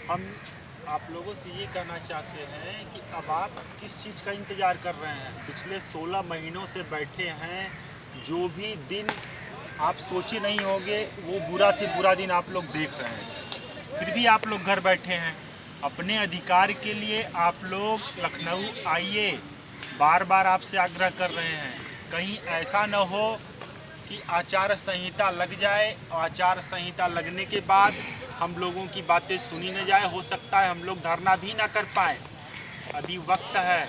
हम आप लोगों से ये कहना चाहते हैं कि अब आप किस चीज़ का इंतज़ार कर रहे हैं। पिछले 16 महीनों से बैठे हैं। जो भी दिन आप सोचे नहीं होंगे वो बुरा से बुरा दिन आप लोग देख रहे हैं, फिर भी आप लोग घर बैठे हैं। अपने अधिकार के लिए आप लोग लखनऊ आइए, बार बार आपसे आग्रह कर रहे हैं। कहीं ऐसा न हो कि आचार संहिता लग जाए और आचार संहिता लगने के बाद हम लोगों की बातें सुनी न जाए। हो सकता है हम लोग धरना भी ना कर पाए। अभी वक्त है,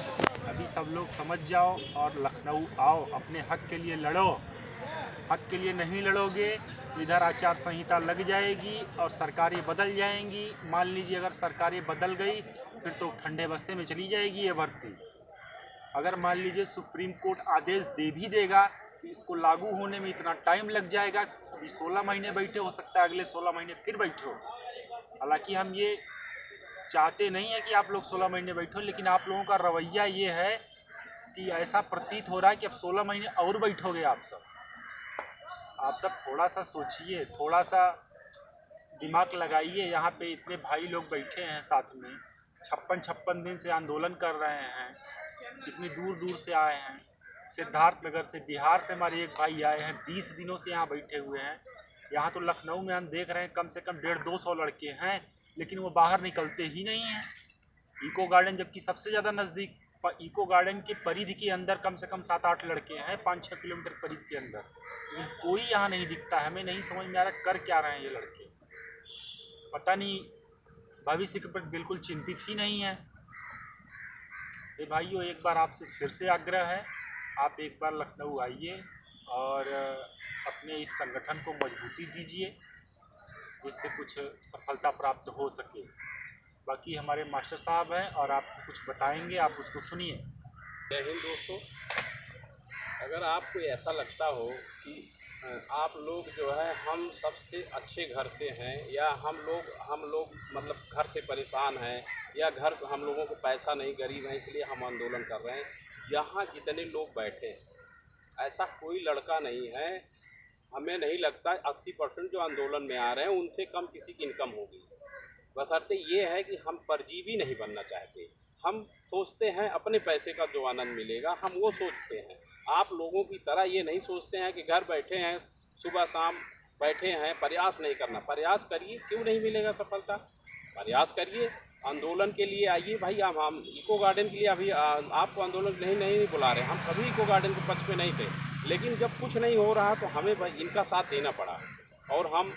अभी सब लोग समझ जाओ और लखनऊ आओ, अपने हक के लिए लड़ो। हक के लिए नहीं लड़ोगे, इधर आचार संहिता लग जाएगी और सरकारें बदल जाएंगी। मान लीजिए अगर सरकारें बदल गई फिर तो ठंडे बस्ते में चली जाएगी ये भर्ती। अगर मान लीजिए सुप्रीम कोर्ट आदेश दे भी देगा कि इसको लागू होने में इतना टाइम लग जाएगा, अभी 16 महीने बैठे, हो सकता है अगले 16 महीने फिर बैठो। हालांकि हम ये चाहते नहीं है कि आप लोग 16 महीने बैठो, लेकिन आप लोगों का रवैया ये है कि ऐसा प्रतीत हो रहा है कि अब 16 महीने और बैठोगे आप सब। आप सब थोड़ा सा सोचिए, थोड़ा सा दिमाग लगाइए। यहाँ पे इतने भाई लोग बैठे हैं साथ में, 56 दिन से आंदोलन कर रहे हैं, इतनी दूर दूर से आए हैं। सिद्धार्थनगर से, बिहार से हमारे एक भाई आए हैं, 20 दिनों से यहाँ बैठे हुए हैं। यहाँ तो लखनऊ में हम देख रहे हैं कम से कम 150-200 लड़के हैं, लेकिन वो बाहर निकलते ही नहीं हैं। इको गार्डन जबकि सबसे ज़्यादा नज़दीक, इको गार्डन के परिधि के अंदर कम से कम 7-8 लड़के हैं, 5-6 किलोमीटर परिधि के अंदर, लेकिन कोई यहाँ नहीं दिखता है। हमें नहीं समझ में आ रहा कर क्या रहे हैं ये लड़के। पता नहीं, भविष्य के प्रति बिल्कुल चिंतित ही नहीं है। ये भाइयों, एक बार आपसे फिर से आग्रह है, आप एक बार लखनऊ आइए और अपने इस संगठन को मजबूती दीजिए, जिससे कुछ सफलता प्राप्त हो सके। बाकी हमारे मास्टर साहब हैं और आपको कुछ बताएंगे, आप उसको सुनिए। जय हिंद दोस्तों। अगर आपको ऐसा लगता हो कि आप लोग जो है हम सबसे अच्छे घर से हैं, या हम लोग मतलब घर से परेशान हैं, या घर हम लोगों को पैसा नहीं, गरीब हैं इसलिए हम आंदोलन कर रहे हैं, यहाँ जितने लोग बैठे हैं ऐसा कोई लड़का नहीं है। हमें नहीं लगता 80% जो आंदोलन में आ रहे हैं उनसे कम किसी की इनकम होगी। बशर्ते ये है कि हम परजीवी नहीं बनना चाहते। हम सोचते हैं अपने पैसे का जो आनंद मिलेगा हम वो सोचते हैं। आप लोगों की तरह ये नहीं सोचते हैं कि घर बैठे हैं, सुबह शाम बैठे हैं, प्रयास नहीं करना। प्रयास करिए, क्यों नहीं मिलेगा सफलता? प्रयास करिए, आंदोलन के लिए आइए भाई। हम इको गार्डन के लिए अभी आपको आंदोलन नहीं नहीं बुला रहे, हम कभी इको गार्डन के पक्ष में नहीं थे, लेकिन जब कुछ नहीं हो रहा तो हमें भाई इनका साथ देना पड़ा। और हम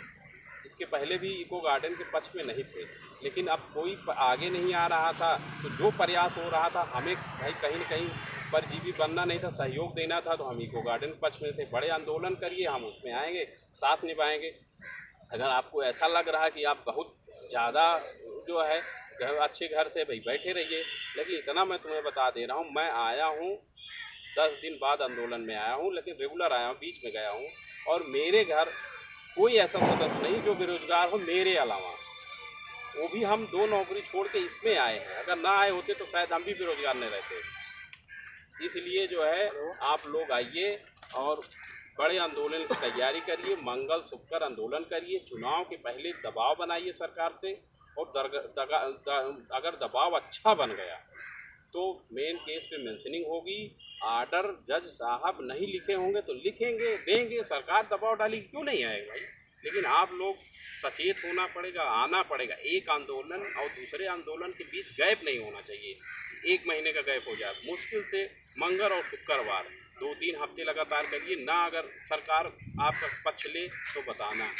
इसके पहले भी इको गार्डन के पक्ष में नहीं थे, लेकिन अब कोई आगे नहीं आ रहा था, तो जो प्रयास हो रहा था हमें भाई कहीं न कहीं परजीवी बनना नहीं था, सहयोग देना था, तो हम इको गार्डन के पक्ष में थे। बड़े आंदोलन करिए, हम उसमें आएंगे, साथ निभाएंगे। अगर आपको ऐसा लग रहा है कि आप बहुत ज़्यादा जो है अच्छे घर से भाई बैठे रहिए, लेकिन इतना मैं तुम्हें बता दे रहा हूँ, मैं आया हूँ 10 दिन बाद आंदोलन में आया हूँ, लेकिन रेगुलर आया हूँ, बीच में गया हूँ, और मेरे घर कोई ऐसा सदस्य नहीं जो बेरोजगार हो मेरे अलावा। वो भी हम 2 नौकरी छोड़ के इसमें आए हैं, अगर ना आए होते तो शायद हम भी बेरोजगार नहीं रहते। इसलिए जो है आप लोग आइए और बड़े आंदोलन की तैयारी करिए, मंगल शुभकर आंदोलन करिए, चुनाव के पहले दबाव बनाइए सरकार से, और अगर दबाव अच्छा बन गया तो मेन केस पे मेंशनिंग होगी। आर्डर जज साहब नहीं लिखे होंगे तो लिखेंगे, देंगे, सरकार दबाव डालेगी, क्यों नहीं आएगा भाई। लेकिन आप लोग सचेत होना पड़ेगा, आना पड़ेगा। एक आंदोलन और दूसरे आंदोलन के बीच गैप नहीं होना चाहिए, 1 महीने का गैप हो जाए, मुश्किल से मंगल और शुक्रवार 2-3 हफ्ते लगातार करिए ना। अगर सरकार आपका पक्ष ले तो बताना।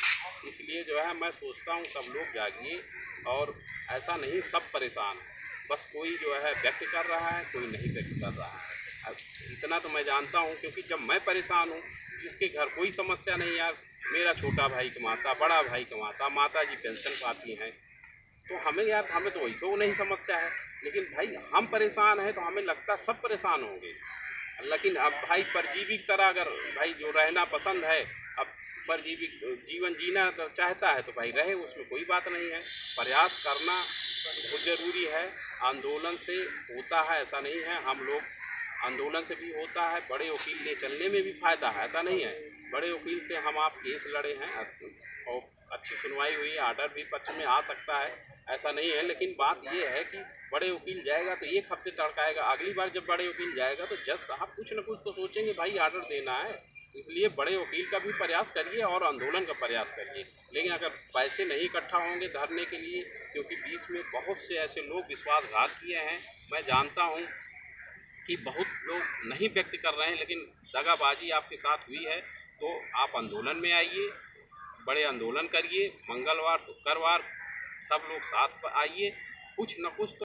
इसलिए जो है मैं सोचता हूँ सब लोग जागिए, और ऐसा नहीं सब परेशान हैं, बस कोई जो है व्यक्त कर रहा है, कोई नहीं व्यक्त कर रहा है। अब इतना तो मैं जानता हूँ, क्योंकि जब मैं परेशान हूँ, जिसके घर कोई समस्या नहीं यार, मेरा छोटा भाई कमाता, बड़ा भाई कमाता, माता जी पेंशन पाती हैं, तो हमें यार हमें तो वैसे वो नहीं समस्या है, लेकिन भाई हम परेशान हैं तो हमें लगता है सब परेशान होंगे। लेकिन अब भाई परजीवी की तरह अगर भाई जो रहना पसंद है, अब परजीवी जीवन जीना चाहता है तो भाई रहे, उसमें कोई बात नहीं है। प्रयास करना बहुत ज़रूरी है। आंदोलन से होता है ऐसा नहीं है, हम लोग आंदोलन से भी होता है, बड़े वकील ले चलने में भी फ़ायदा है, ऐसा नहीं है। बड़े वकील से हम आप केस लड़े हैं और अच्छी सुनवाई हुई, आर्डर भी पक्ष में आ सकता है, ऐसा नहीं है, लेकिन बात ये है कि बड़े वकील जाएगा तो एक हफ्ते तड़काएगा, अगली बार जब बड़े वकील जाएगा तो जज साहब कुछ ना कुछ तो सोचेंगे, भाई आर्डर देना है। इसलिए बड़े वकील का भी प्रयास करिए और आंदोलन का प्रयास करिए। लेकिन अगर पैसे नहीं इकट्ठा होंगे धरने के लिए, क्योंकि बीच में बहुत से ऐसे लोग विश्वासघात किए हैं, मैं जानता हूँ कि बहुत लोग नहीं व्यक्त कर रहे हैं, लेकिन दगाबाजी आपके साथ हुई है, तो आप आंदोलन में आइए, बड़े आंदोलन करिए, मंगलवार शुक्रवार सब लोग साथ पर आइए, कुछ न कुछ तो